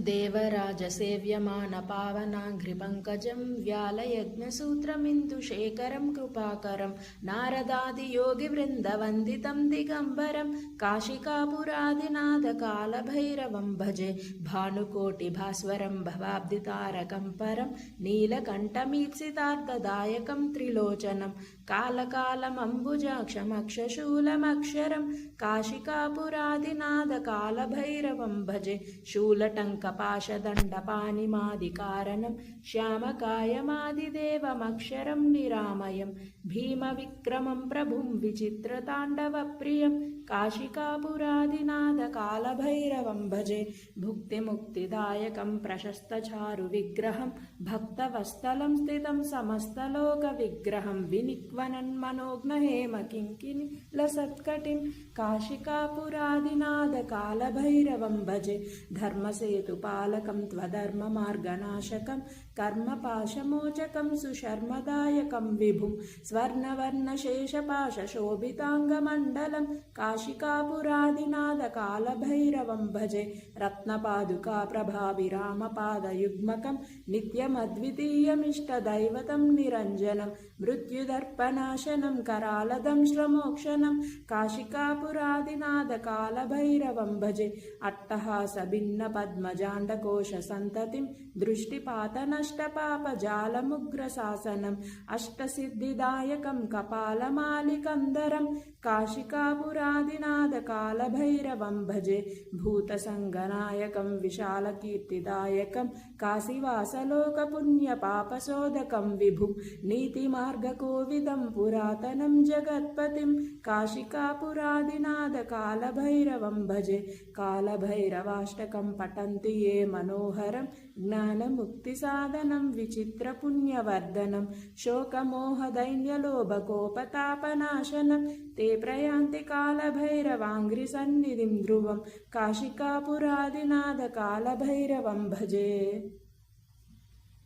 देवराजसेव्यमानपावनाङ्घ्रिपङ्कजं व्यालयज्ञसूत्रमिन्दुशेखरं कृपाकरं नारदादियोगिवृन्दवन्दितं दिगम्बरं काशिकापुरादिनाथकालभैरवं भजे भानुकोटिभास्वरं भवाब्धितारकं परं नीलकण्ठमीप्सितार्थदायकं त्रिलोचनं कालकालमम्बुजाक्षमक्षशूलमक्षरं काशिकापुरादिनाथकालभैरवं भजे शूलटङ्कपाशदण्डपाणिमादिकारणं श्यामकायमादिदेवमक्षरं निरामयं भीमविक्रमं प्रभुं विचित्रताण्डवप्रियं काशिकापुरादिनाथकालभैरवं भजे भुक्तिमुक्तिदायकं प्रशस्तचारुविग्रहं भक्तवत्सलं स्थितं समस्तलोकविग्रहं विनिक्वनन्मनोज्ञहेमकिङ्किणीलसत्कटिं काशिकापुरादिनाथकालभैरवं भजे धर्मसेतुपालकं त्वधर्ममार्गनाशकं कर्मपाशमोचकं सुशर्मदायकं विभुं स्वर्णवर्णशेषपाशशोभिताङ्गमण्डलं काशिकापुरादिनाथकालभैरवं भजे रत्नपादुकाप्रभाभिरामपादयुग्मकं नित्यमद्वितीयमिष्टदैवतं निरञ्जनं मृत्युदर्पनाशनं करालदंश्रमोक्षणं काशिकापुरादिनाथकालभैरवं भजे अट्टहासभिन्नपद्मजाण्डकोशसन्ततिं दृष्टिपातनष्टपापजालमुग्रशासनम् अष्टसिद्धिदायकं कपालमालिकन्धरं काशिकापुरादिनाथकालभैरवं भजे भूतसङ्गनायकं विशालकीर्तिदायकं काशीवासलोकपुण्यपापशोधकं विभुं नीतिमार्गकोविदं पुरातनं जगत्पतिं काशिकापुरादिनाथकालभैरवं भजे कालभैरवाष्टकं पठन्ति ये मनोहरं ज्ञानमुक्तिसाधनं विचित्रपुण्यवर्धनं शोकमोहदैन्यलोभकोपतापनाशनं ते प्रयान्ति कालभैरवाङ्घ्रिसन्निधिं ध्रुवं काशिकापुरादिनाथकालभैरवं भजे।